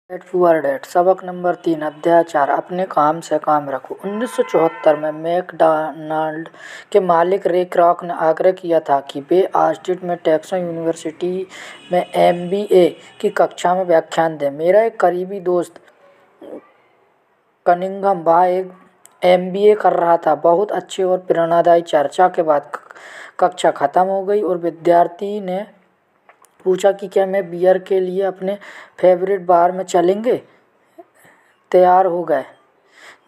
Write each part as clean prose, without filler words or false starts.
Dad poor dad सबक number 3 अध्याय 4 अपने काम से काम रखो। 1974 में मैकडॉनाल्ड के मालिक रे क्रोक ने आग्रह किया था कि वे ऑस्टिन में टेक्सास यूनिवर्सिटी में एमबीए की कक्षा में व्याख्यान दें। मेरा एक करीबी दोस्त कनिंघम वहाँ एक एमबीए कर रहा था। बहुत अच्छी और प्रेरणादायी चर्चा के बाद कक्षा खत्म हो गई और विद्यार्थी ने पूछा कि क्या मैं बियर के लिए अपने फेवरेट बार में चलेंगे। तैयार हो गए।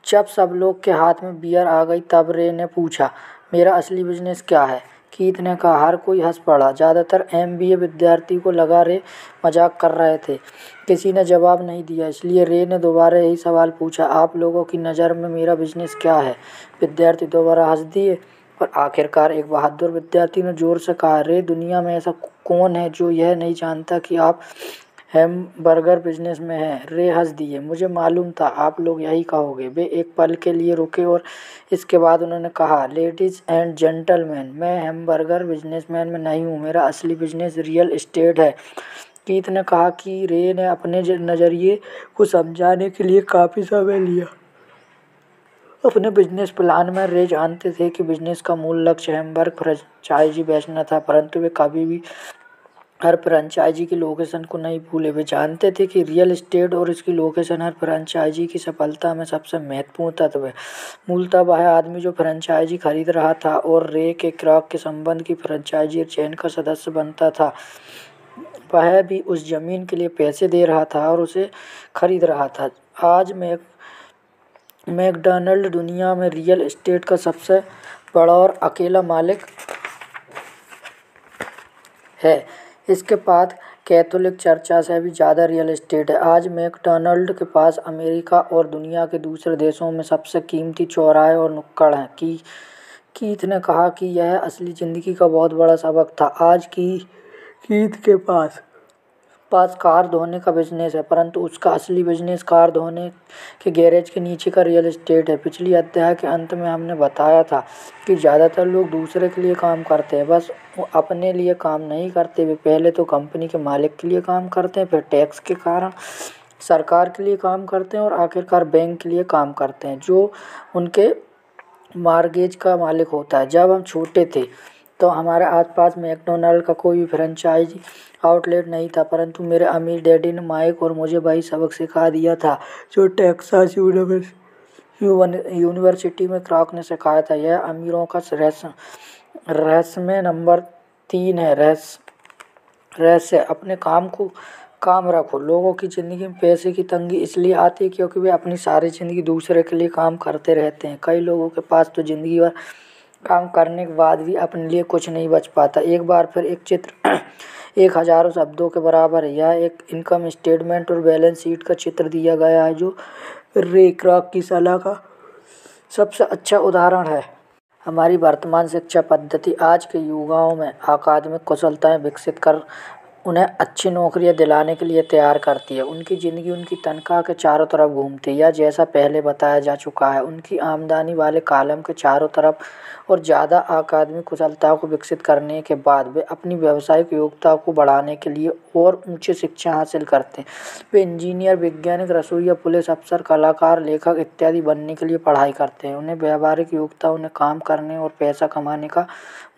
जब सब लोग के हाथ में बियर आ गई तब रे ने पूछा, मेरा असली बिजनेस क्या है? कीथ ने कहा। हर कोई हंस पड़ा। ज़्यादातर एमबीए विद्यार्थी को लगा रे मजाक कर रहे थे। किसी ने जवाब नहीं दिया, इसलिए रे ने दोबारा यही सवाल पूछा, आप लोगों की नज़र में मेरा बिजनेस क्या है? विद्यार्थी दोबारा हंस दिए और आखिरकार एक बहादुर विद्यार्थी ने जोर से कहा, रे, दुनिया में ऐसा कौन है जो यह नहीं जानता कि आप हैमबर्गर बिजनेस में हैं? रे हंस दिए। मुझे मालूम था आप लोग यही कहोगे। वे एक पल के लिए रुके और इसके बाद उन्होंने कहा, लेडीज एंड जेंटलमैन, मैं हैमबर्गर बिजनेसमैन में नहीं हूँ। मेरा असली बिजनेस रियल एस्टेट है। कीथ ने कहा कि रे ने अपने नज़रिए को समझाने के लिए काफ़ी समय लिया। अपने बिजनेस प्लान में रे जानते थे कि बिजनेस का मूल लक्ष्य हैमबर्गर फ्रेंचाइजी बेचना था, परंतु वे कभी भी हर फ्रेंचाइजी की लोकेशन को नहीं भूले। वे जानते थे कि रियल एस्टेट और इसकी लोकेशन हर फ्रेंचाइजी की सफलता में सबसे महत्वपूर्ण तत्व है। मूलतः वह आदमी जो फ्रेंचाइजी खरीद रहा था और रे के क्रोक के संबंध की फ्रेंचाइजी चेन का सदस्य बनता था, वह भी उस जमीन के लिए पैसे दे रहा था और उसे खरीद रहा था। आज मैकडॉनल्ड दुनिया में रियल एस्टेट का सबसे बड़ा और अकेला मालिक है। इसके बाद कैथोलिक चर्चा से भी ज़्यादा रियल एस्टेट है। आज मैकडॉनल्ड के पास अमेरिका और दुनिया के दूसरे देशों में सबसे कीमती चौराहे और नुक्कड़ हैं। कीथ ने कहा कि यह असली ज़िंदगी का बहुत बड़ा सबक था। आज की कीथ के पास कार धोने का बिजनेस है, परंतु उसका असली बिजनेस कार धोने के गैरेज के नीचे का रियल एस्टेट है। पिछली अध्याय के अंत में हमने बताया था कि ज़्यादातर लोग दूसरे के लिए काम करते हैं, बस वो अपने लिए काम नहीं करते। वे पहले तो कंपनी के मालिक के लिए काम करते हैं, फिर टैक्स के कारण सरकार के लिए काम करते हैं और आखिरकार बैंक के लिए काम करते हैं जो उनके मार्गेज का मालिक होता है। जब हम छोटे थे तो हमारे आसपास मैकडॉनल्ड का कोई भी फ्रेंचाइजी आउटलेट नहीं था, परंतु मेरे अमीर डैडी ने माइक और मुझे वही सबक सिखा दिया था जो टेक्सास यूनिवर्सिटी में क्रोक ने सिखाया था। यह अमीरों का रहस्य नंबर 3 है। रहस्य अपने काम को काम रखो। लोगों की ज़िंदगी में पैसे की तंगी इसलिए आती है क्योंकि वे अपनी सारी ज़िंदगी दूसरे के लिए काम करते रहते हैं। कई लोगों के पास तो ज़िंदगी भर काम करने के बाद भी अपने लिए कुछ नहीं बच पाता। एक बार फिर एक चित्र एक हज़ारों शब्दों के बराबर है। यह एक इनकम स्टेटमेंट और बैलेंस शीट का चित्र दिया गया है जो रे क्रोक की सलाह का सबसे अच्छा उदाहरण है। हमारी वर्तमान शिक्षा पद्धति आज के युवाओं में अकादमिक कुशलताएं विकसित कर उन्हें अच्छी नौकरियां दिलाने के लिए तैयार करती है। उनकी ज़िंदगी उनकी तनख्वाह के चारों तरफ घूमती है, या जैसा पहले बताया जा चुका है, उनकी आमदनी वाले कॉलम के चारों तरफ। और ज़्यादा अकादमिक कुशलता को विकसित करने के बाद वे अपनी व्यावसायिक योग्यता को बढ़ाने के लिए और उच्च शिक्षा हासिल करते हैं। वे इंजीनियर, वैज्ञानिक, रसोइया, पुलिस अफसर, कलाकार, लेखक इत्यादि बनने के लिए पढ़ाई करते हैं। उन्हें व्यावहारिक योग्यता उन्हें काम करने और पैसा कमाने का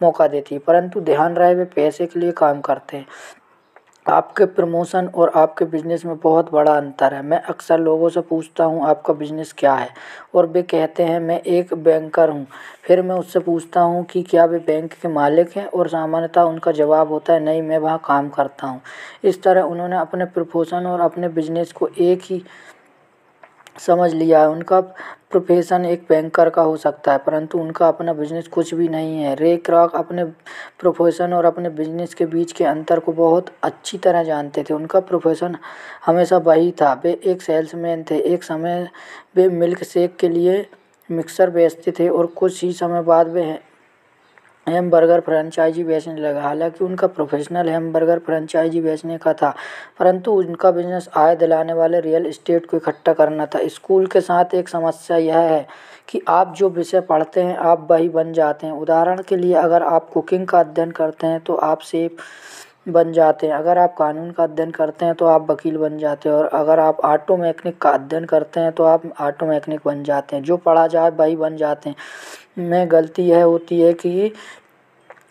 मौका देती है, परंतु ध्यान रहे वे पैसे के लिए काम करते हैं। आपके प्रमोशन और आपके बिजनेस में बहुत बड़ा अंतर है। मैं अक्सर लोगों से पूछता हूँ, आपका बिजनेस क्या है? और वे कहते हैं, मैं एक बैंकर हूँ। फिर मैं उससे पूछता हूँ कि क्या वे बैंक के मालिक हैं, और सामान्यतः उनका जवाब होता है, नहीं, मैं वहाँ काम करता हूँ। इस तरह उन्होंने अपने प्रोफेशन और अपने बिजनेस को एक ही समझ लिया है। उनका प्रोफेशन एक बैंकर का हो सकता है, परंतु उनका अपना बिजनेस कुछ भी नहीं है। रे क्रोक अपने प्रोफेशन और अपने बिजनेस के बीच के अंतर को बहुत अच्छी तरह जानते थे। उनका प्रोफेशन हमेशा वही था, वे एक सेल्समैन थे। एक समय वे मिल्क शेक के लिए मिक्सर बेचते थे और कुछ ही समय बाद वे हैमबर्गर फ्रेंचाइजी बेचने लगा। हालांकि उनका प्रोफेशनल हैमबर्गर फ्रेंचाइजी बेचने का था, परंतु उनका बिजनेस आय दिलाने वाले रियल एस्टेट को इकट्ठा करना था। स्कूल के साथ एक समस्या यह है कि आप जो विषय पढ़ते हैं आप वही बन जाते हैं। उदाहरण के लिए, अगर आप कुकिंग का अध्ययन करते हैं तो आप शेफ बन जाते हैं। अगर आप कानून का अध्ययन करते हैं तो आप वकील बन जाते हैं, और अगर आप ऑटो मैकेनिक का अध्ययन करते हैं तो आप ऑटो मैकेनिक बन जाते हैं। जो पढ़ा जाए वही बन जाते हैं। में गलती यह होती है कि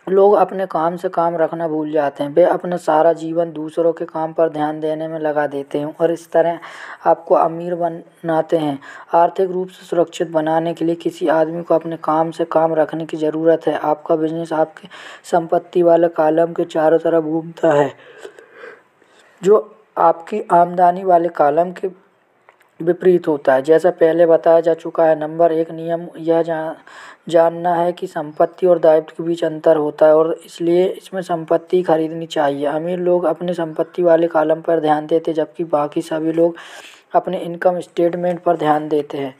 लोग अपने काम से काम रखना भूल जाते हैं। वे अपना सारा जीवन दूसरों के काम पर ध्यान देने में लगा देते हैं और इस तरह आपको अमीर बनाते हैं। आर्थिक रूप से सुरक्षित बनाने के लिए किसी आदमी को अपने काम से काम रखने की ज़रूरत है। आपका बिजनेस आपके संपत्ति वाले कॉलम के चारों तरफ घूमता है, जो आपकी आमदनी वाले कॉलम के विपरीत होता है। जैसा पहले बताया जा चुका है, नंबर 1 नियम यह जानना है कि संपत्ति और दायित्व के बीच अंतर होता है और इसलिए इसमें संपत्ति खरीदनी चाहिए। अमीर लोग अपने संपत्ति वाले कॉलम पर ध्यान देते हैं, जबकि बाकी सभी लोग अपने इनकम स्टेटमेंट पर ध्यान देते हैं।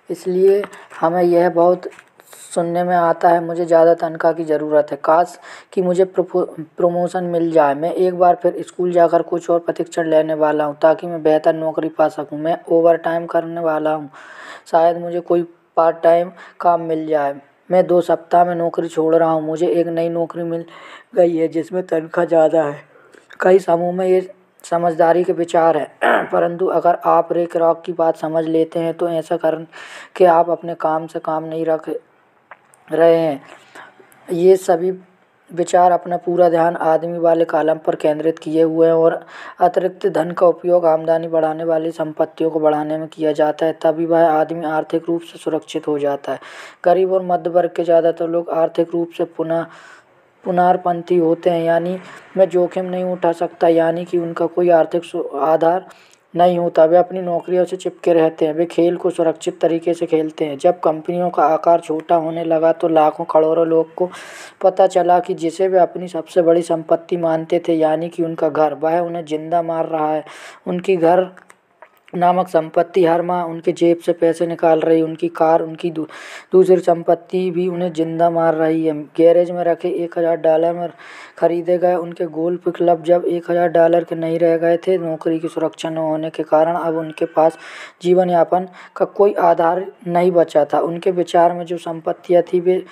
इसलिए हमें यह बहुत सुनने में आता है, मुझे ज़्यादा तनख्वाह की ज़रूरत है, काश कि मुझे प्रमोशन मिल जाए। मैं एक बार फिर स्कूल जाकर कुछ और प्रशिक्षण लेने वाला हूँ ताकि मैं बेहतर नौकरी पा सकूँ। मैं ओवर टाइम करने वाला हूँ, शायद मुझे कोई पार्ट टाइम काम मिल जाए। मैं 2 सप्ताह में नौकरी छोड़ रहा हूँ। मुझे एक नई नौकरी मिल गई है जिसमें तनख्वाह ज़्यादा है। कई समूह में ये समझदारी के विचार है, परंतु अगर आप रे क्रॉक की बात समझ लेते हैं तो ऐसा कर के आप अपने काम से काम नहीं रख रहे हैं। ये सभी विचार अपना पूरा ध्यान आदमी वाले कॉलम पर केंद्रित किए हुए हैं और अतिरिक्त धन का उपयोग आमदनी बढ़ाने वाली संपत्तियों को बढ़ाने में किया जाता है, तभी वह आदमी आर्थिक रूप से सुरक्षित हो जाता है। गरीब और मध्य वर्ग के ज़्यादातर लोग आर्थिक रूप से पुनरपंथी होते हैं, यानी मैं जोखिम नहीं उठा सकता, यानी कि उनका कोई आर्थिक आधार नहीं होता। वे अपनी नौकरियों से चिपके रहते हैं। वे खेल को सुरक्षित तरीके से खेलते हैं। जब कंपनियों का आकार छोटा होने लगा तो लाखों करोड़ों लोग को पता चला कि जिसे वे अपनी सबसे बड़ी संपत्ति मानते थे, यानी कि उनका घर, वह उन्हें जिंदा मार रहा है। उनकी घर नामक संपत्ति हर माह उनके जेब से पैसे निकाल रही, उनकी कार, उनकी दूसरी संपत्ति भी उन्हें जिंदा मार रही है। गैरेज में रखे $1000 में खरीदे गए उनके गोल्फ क्लब जब $1000 के नहीं रह गए थे। नौकरी की सुरक्षा न होने के कारण अब उनके पास जीवन यापन का कोई आधार नहीं बचा था। उनके विचार में जो संपत्तियाँ थी वे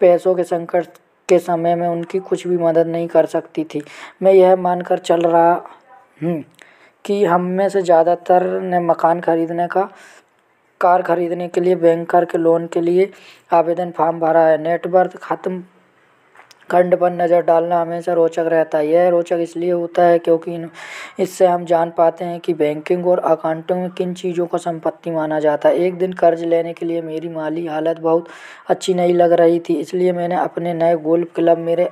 पैसों के संकट के समय में उनकी कुछ भी मदद नहीं कर सकती थी। मैं यह मानकर चल रहा हूँ कि हम में से ज़्यादातर ने मकान खरीदने का, कार खरीदने के लिए बैंकर के लोन के लिए आवेदन फॉर्म भरा है। नेटवर्थ खत्म खंड पर नज़र डालना हमेशा रोचक रहता है। यह रोचक इसलिए होता है क्योंकि इससे हम जान पाते हैं कि बैंकिंग और अकाउंटिंग में किन चीज़ों को संपत्ति माना जाता है। एक दिन कर्ज लेने के लिए मेरी माली हालत बहुत अच्छी नहीं लग रही थी, इसलिए मैंने अपने नए गोल्फ क्लब, मेरे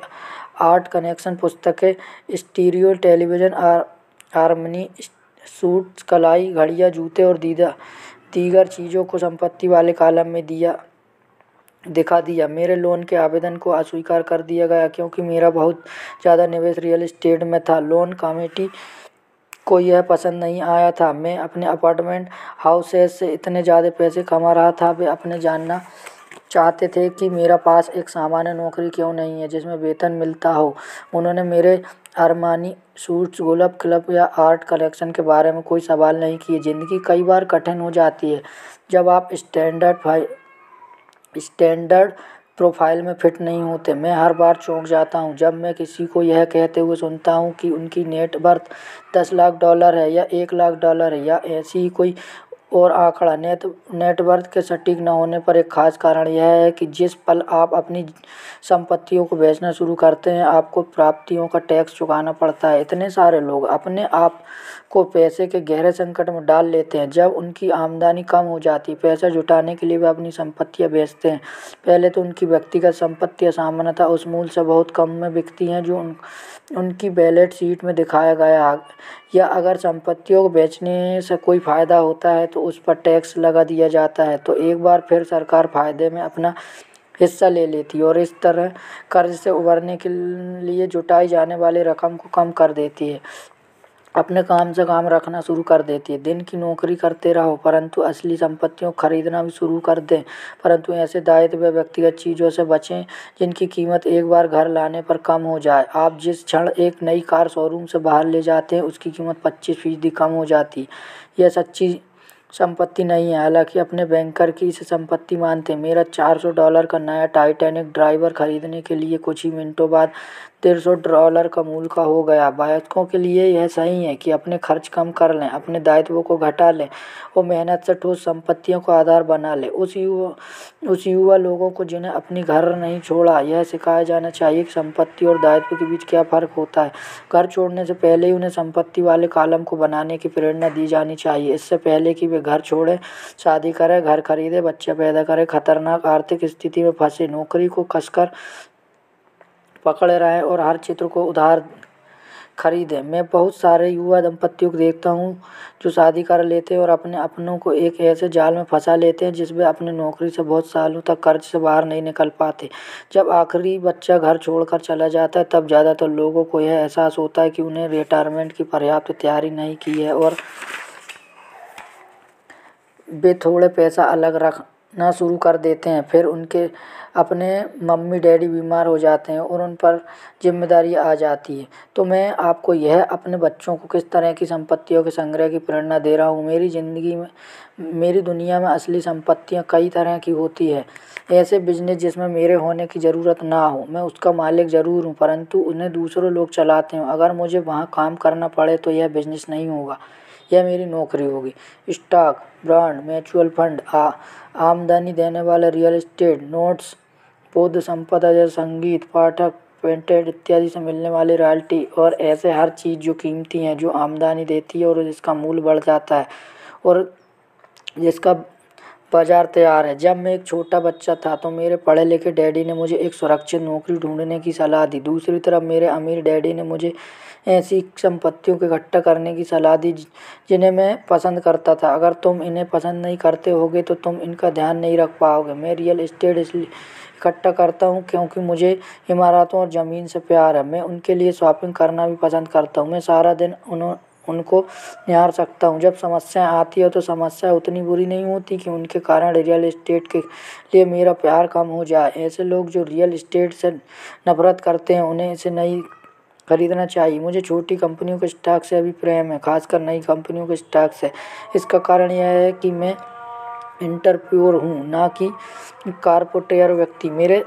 आर्ट कलेक्शन, पुस्तकें, स्टीरियो टेलीविज़न, हारमोनी, सूट, कलाई, घड़ियाँ, जूते और दीगर चीज़ों को संपत्ति वाले कॉलम में दिखा दिया। मेरे लोन के आवेदन को अस्वीकार कर दिया गया क्योंकि मेरा बहुत ज़्यादा निवेश रियल एस्टेट में था। लोन कमेटी को यह पसंद नहीं आया था। मैं अपने अपार्टमेंट हाउसेस से इतने ज़्यादा पैसे कमा रहा था। वे अपने जानना चाहते थे कि मेरा पास एक सामान्य नौकरी क्यों नहीं है जिसमें वेतन मिलता हो। उन्होंने मेरे अरमानी सूट्स, गोल्फ क्लब या आर्ट कलेक्शन के बारे में कोई सवाल नहीं किए। ज़िंदगी कई बार कठिन हो जाती है जब आप स्टैंडर्ड प्रोफाइल में फिट नहीं होते। मैं हर बार चौंक जाता हूँ जब मैं किसी को यह कहते हुए सुनता हूँ कि उनकी नेट वर्थ $10 लाख है या $1 लाख है या ऐसी ही कोई और आंकड़ा। नेटवर्थ के सटीक न होने पर एक खास कारण यह है कि जिस पल आप अपनी संपत्तियों को बेचना शुरू करते हैं, आपको प्राप्तियों का टैक्स चुकाना पड़ता है। इतने सारे लोग अपने आप को पैसे के गहरे संकट में डाल लेते हैं जब उनकी आमदनी कम हो जाती है। पैसा जुटाने के लिए वे अपनी संपत्तियां बेचते हैं। पहले तो उनकी व्यक्तिगत संपत्तियां सामान्यतः उस मूल्य से बहुत कम में बिकती हैं जो उनकी बैलेंस शीट में दिखाया गया है, या अगर संपत्तियों को बेचने से कोई फ़ायदा होता है तो उस पर टैक्स लगा दिया जाता है। तो एक बार फिर सरकार फ़ायदे में अपना हिस्सा ले लेती है और इस तरह कर्ज से उबरने के लिए जुटाई जाने वाली रकम को कम कर देती है, अपने काम से काम रखना शुरू कर देती है। दिन की नौकरी करते रहो परंतु असली संपत्तियों को खरीदना भी शुरू कर दें, परंतु ऐसे दायित्व व व्यक्तिगत चीज़ों से बचें जिनकी कीमत एक बार घर लाने पर कम हो जाए। आप जिस क्षण एक नई कार शोरूम से बाहर ले जाते हैं उसकी कीमत 25% कम हो जाती है। यह सच्ची संपत्ति नहीं है। हालांकि अपने बैंकर की इसे संपत्ति मानते हैं। मेरा $400 का नया टाइटैनिक ड्राइवर खरीदने के लिए कुछ ही मिनटों बाद $150 का मूल्य का हो गया। वयस्कों के लिए यह सही है कि अपने खर्च कम कर लें, अपने दायित्वों को घटा लें और मेहनत से ठोस संपत्तियों को आधार बना लें। उस युवा लोगों को जिन्हें अपनी घर नहीं छोड़ा, यह सिखाया जाना चाहिए कि संपत्ति और दायित्व के बीच क्या फ़र्क होता है। घर छोड़ने से पहले ही उन्हें संपत्ति वाले कॉलम को बनाने की प्रेरणा दी जानी चाहिए। इससे पहले कि वे घर छोड़ें, शादी करें, घर खरीदें, बच्चे पैदा करें, खतरनाक आर्थिक स्थिति में फंसे, नौकरी को कसकर पकड़े रहें और हर चित्र को उधार खरीदें। मैं बहुत सारे युवा दंपतियों को देखता हूँ जो शादी कर लेते हैं और अपने अपनों को एक ऐसे जाल में फंसा लेते हैं जिसमें अपनी नौकरी से बहुत सालों तक कर्ज से बाहर नहीं निकल पाते। जब आखिरी बच्चा घर छोड़कर चला जाता है तब ज़्यादातर लोगों को यह एहसास होता है कि उन्हें रिटायरमेंट की पर्याप्त तैयारी नहीं की है और वे थोड़े पैसा अलग रखना शुरू कर देते हैं। फिर उनके अपने मम्मी डैडी बीमार हो जाते हैं और उन पर जिम्मेदारी आ जाती है। तो मैं आपको यह अपने बच्चों को किस तरह की संपत्तियों के संग्रह की प्रेरणा दे रहा हूँ। मेरी दुनिया में असली संपत्तियाँ कई तरह की होती है। ऐसे बिजनेस जिसमें मेरे होने की ज़रूरत ना हो, मैं उसका मालिक ज़रूर हूँ परंतु उन्हें दूसरे लोग चलाते हैं। अगर मुझे वहाँ काम करना पड़े तो यह बिजनेस नहीं होगा, यह मेरी नौकरी होगी। स्टॉक, बॉन्ड, म्यूचुअल फंड, आमदनी देने वाले रियल एस्टेट, नोट्स, बौद्ध संपदा जैसे संगीत, पाठक, पेटेंट इत्यादि से मिलने वाली रॉयल्टी और ऐसे हर चीज़ जो कीमती है, जो आमदनी देती है और जिसका मूल्य बढ़ जाता है और जिसका बाजार तैयार है। जब मैं एक छोटा बच्चा था तो मेरे पढ़े लिखे डैडी ने मुझे एक सुरक्षित नौकरी ढूंढने की सलाह दी। दूसरी तरफ मेरे अमीर डैडी ने मुझे ऐसी संपत्तियों को इकट्ठा करने की सलाह दी जिन्हें मैं पसंद करता था। अगर तुम इन्हें पसंद नहीं करते होगे तो तुम इनका ध्यान नहीं रख पाओगे। मैं रियल एस्टेट इसलिए इकट्ठा करता हूँ क्योंकि मुझे इमारतों और ज़मीन से प्यार है। मैं उनके लिए शॉपिंग करना भी पसंद करता हूँ। मैं सारा दिन उनको निहार सकता हूँ। जब समस्याएं आती है तो समस्या उतनी बुरी नहीं होती कि उनके कारण रियल एस्टेट के लिए मेरा प्यार कम हो जाए। ऐसे लोग जो रियल एस्टेट से नफरत करते हैं उन्हें इसे नहीं खरीदना चाहिए। मुझे छोटी कंपनियों के स्टॉक से अभी प्रेम है, खासकर नई कंपनियों के स्टॉक से। इसका कारण यह है कि मैं एंटरप्रेन्योर हूँ, ना कि कॉर्पोरेट व्यक्ति। मेरे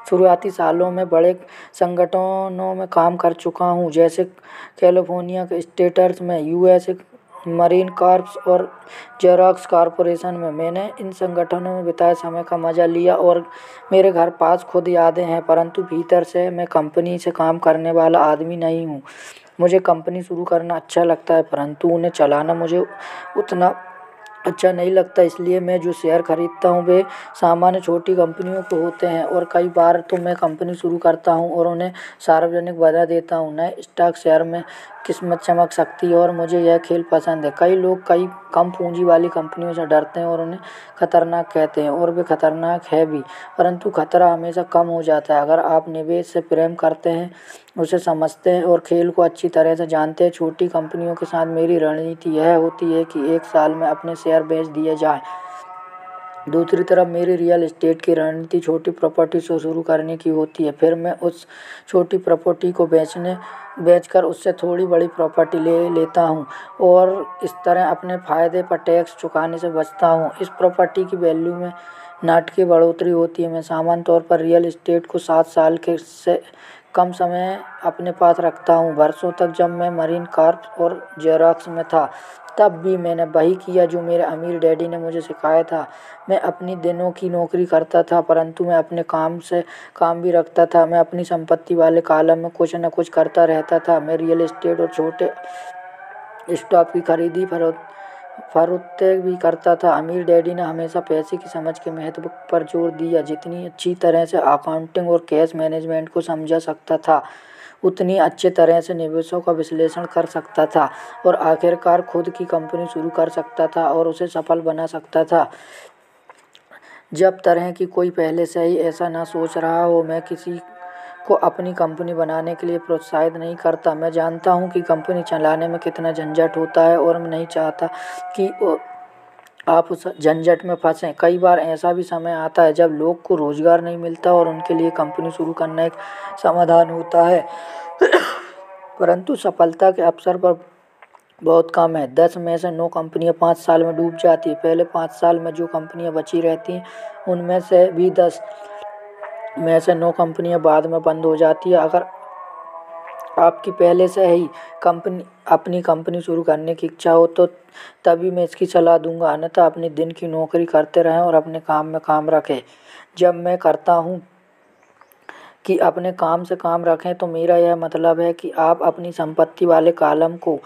शुरुआती सालों में बड़े संगठनों में काम कर चुका हूँ, जैसे कैलिफोर्निया के स्टेट्स में, यूएस मरीन कॉर्प्स और जेरॉक्स कॉरपोरेशन में। मैंने इन संगठनों में बिताए समय का मज़ा लिया और मेरे घर पास खुद यादें हैं, परंतु भीतर से मैं कंपनी से काम करने वाला आदमी नहीं हूँ। मुझे कंपनी शुरू करना अच्छा लगता है परंतु उन्हें चलाना मुझे उतना अच्छा नहीं लगता। इसलिए मैं जो शेयर खरीदता हूँ वे सामान्य छोटी कंपनियों के होते हैं और कई बार तो मैं कंपनी शुरू करता हूँ और उन्हें सार्वजनिक बना देता हूँ। नए स्टॉक शेयर में किस्मत चमक सकती है और मुझे यह खेल पसंद है। कई लोग कई कम पूंजी वाली कंपनियों से डरते हैं और उन्हें खतरनाक कहते हैं और वे खतरनाक है भी, परंतु खतरा हमेशा कम हो जाता है अगर आप निवेश से प्रेम करते हैं, उसे समझते हैं और खेल को अच्छी तरह से जानते हैं। छोटी कंपनियों के साथ मेरी रणनीति यह होती है कि एक साल में अपने शेयर बेच दिए जाएं। दूसरी तरफ मेरी रियल एस्टेट की रणनीति छोटी प्रॉपर्टी से शुरू करने की होती है। फिर मैं उस छोटी प्रॉपर्टी को बेचकर उससे थोड़ी बड़ी प्रॉपर्टी ले लेता हूँ और इस तरह अपने फ़ायदे पर टैक्स चुकाने से बचता हूँ। इस प्रॉपर्टी की वैल्यू में नाटकीय बढ़ोतरी होती है। मैं सामान्य तौर पर रियल एस्टेट को 7 साल के से कम समय अपने पास रखता हूँ। वर्षों तक जब मैं मरीन कॉर्प्स और जेरॉक्स में था तब भी मैंने वही किया जो मेरे अमीर डैडी ने मुझे सिखाया था। मैं अपनी दिनों की नौकरी करता था परंतु मैं अपने काम से काम भी रखता था। मैं अपनी संपत्ति वाले कॉलम में कुछ न कुछ करता रहता था। मैं रियल एस्टेट और छोटे स्टॉक की खरीदी फरोख्त भी करता था। अमीर डैडी ने हमेशा पैसे की समझ के महत्व पर जोर दिया। जितनी अच्छी तरह से अकाउंटिंग और कैश मैनेजमेंट को समझा सकता था उतनी अच्छे तरह से निवेशों का विश्लेषण कर सकता था और आखिरकार खुद की कंपनी शुरू कर सकता था और उसे सफल बना सकता था। जब तरह की कोई पहले से ही ऐसा ना सोच रहा हो, मैं किसी को अपनी कंपनी बनाने के लिए प्रोत्साहित नहीं करता। मैं जानता हूँ कि कंपनी चलाने में कितना झंझट होता है और मैं नहीं चाहता कि आप उस झंझट में फंसें। कई बार ऐसा भी समय आता है जब लोग को रोज़गार नहीं मिलता और उनके लिए कंपनी शुरू करना एक समाधान होता है, परंतु सफलता के अवसर पर बहुत कम है। 10 में से 9 कंपनियां 5 साल में डूब जाती है। पहले 5 साल में जो कंपनियां बची रहती हैं उनमें से भी 10 में से 9 कंपनियां बाद में बंद हो जाती है। अगर आपकी पहले से ही अपनी कंपनी शुरू करने की इच्छा हो तो तभी मैं इसकी सलाह दूंगा, अन्यथा अपने दिन की नौकरी करते रहें और अपने काम में काम रखें। जब मैं करता हूँ कि अपने काम से काम रखें तो मेरा यह मतलब है कि आप अपनी संपत्ति वाले कॉलम को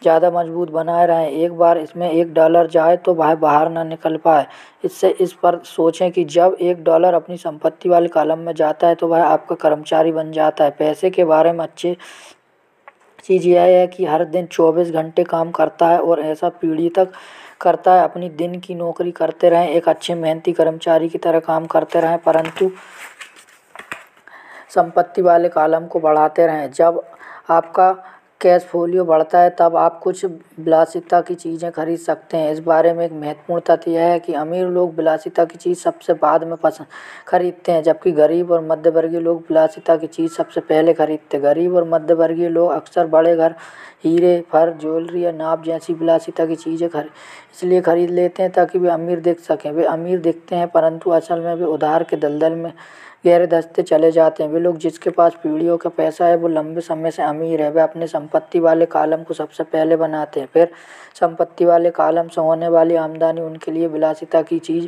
ज़्यादा मजबूत बनाए रहें। एक बार इसमें $1 जाए तो वह बाहर ना निकल पाए। इस पर सोचें कि जब $1 अपनी संपत्ति वाले कॉलम में जाता है तो वह आपका कर्मचारी बन जाता है। पैसे के बारे में अच्छी चीज़ यह है कि हर दिन 24 घंटे काम करता है और ऐसा पीढ़ी तक करता है। अपनी दिन की नौकरी करते रहें, एक अच्छे मेहनती कर्मचारी की तरह काम करते रहें, परंतु संपत्ति वाले कॉलम को बढ़ाते रहें। जब आपका कैश फोलियो बढ़ता है तब आप कुछ विलासिता की चीज़ें खरीद सकते हैं। इस बारे में एक महत्वपूर्ण तथ्य यह है कि अमीर लोग विलासिता की चीज़ सबसे बाद में पसंद खरीदते हैं, जबकि गरीब और मध्यवर्गीय लोग विलासिता की चीज़ सबसे पहले खरीदते हैं। गरीब और मध्यवर्गीय लोग अक्सर बड़े घर, हीरे, फर, ज्वेलरी या नाप जैसी विलासिता की चीज़ें इसलिए खरीद लेते हैं ताकि वे अमीर दिख सकें। वे अमीर दिखते हैं परंतु असल में वे उधार के दलदल में गहरे धंसते चले जाते हैं। वे लोग जिसके पास पीढ़ियों का पैसा है वो लंबे समय से अमीर है। वे अपने संपत्ति वाले कॉलम को सबसे पहले बनाते हैं, फिर संपत्ति वाले कॉलम से होने वाली आमदनी उनके लिए विलासिता की चीज़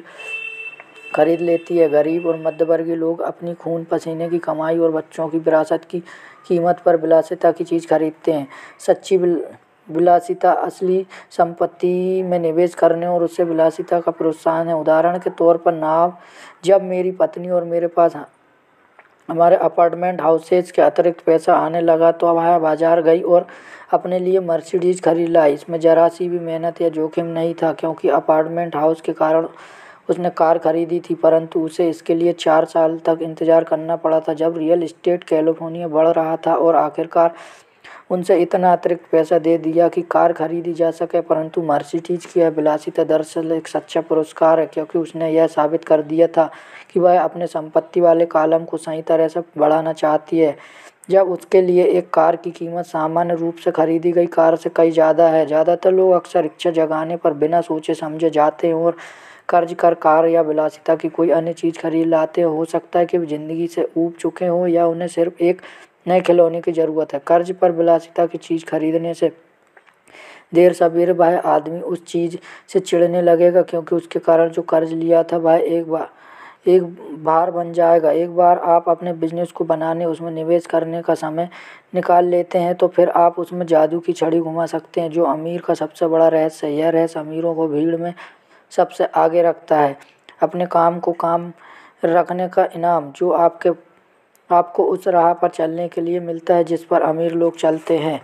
खरीद लेती है। गरीब और मध्यवर्गीय लोग अपनी खून पसीने की कमाई और बच्चों की विरासत की कीमत पर विलासिता की चीज़ खरीदते हैं। सच्ची विलासिता असली संपत्ति में निवेश करने और उससे विलासिता का प्रोत्साहन है। उदाहरण के तौर पर नाव, जब मेरी पत्नी और मेरे पास हमारे अपार्टमेंट हाउसेज के अतिरिक्त पैसा आने लगा तो वह बाजार गई और अपने लिए मर्सिडीज खरीद लाई। इसमें जरा सी भी मेहनत या जोखिम नहीं था क्योंकि अपार्टमेंट हाउस के कारण उसने कार खरीदी थी, परंतु उसे इसके लिए 4 साल तक इंतजार करना पड़ा था। जब रियल एस्टेट कैलिफोर्निया बढ़ रहा था और आखिरकार उनसे इतना अतिरिक्त पैसा दे दिया कि कार खरीदी जा सके, परंतु मर्सिडीज की यह विलासिता दरअसल एक सच्चा पुरस्कार है क्योंकि उसने यह साबित कर दिया था कि वह अपने संपत्ति वाले कॉलम को सही तरह से बढ़ाना चाहती है। जब उसके लिए एक कार की कीमत सामान्य रूप से खरीदी गई कार से कई ज़्यादा है। ज़्यादातर लोग अक्सर इच्छा जगाने पर बिना सोचे समझे जाते हैं और कर्ज कर कार या विलासिता की कोई अन्य चीज़ खरीद लाते हैं। हो सकता है कि वे ज़िंदगी से ऊब चुके हों या उन्हें सिर्फ एक नए खिलौने की ज़रूरत है। कर्ज पर विलासिता की चीज़ खरीदने से देर सवेरे वह आदमी उस चीज़ से चिढ़ने लगेगा क्योंकि उसके कारण जो कर्ज लिया था वह एक भार बन जाएगा। एक बार आप अपने बिजनेस को बनाने, उसमें निवेश करने का समय निकाल लेते हैं तो फिर आप उसमें जादू की छड़ी घुमा सकते हैं। जो अमीर का सबसे बड़ा रहस्य है, यह रहस्य अमीरों को भीड़ में सबसे आगे रखता है। अपने काम को काम रखने का इनाम जो आपको उस राह पर चलने के लिए मिलता है जिस पर अमीर लोग चलते हैं।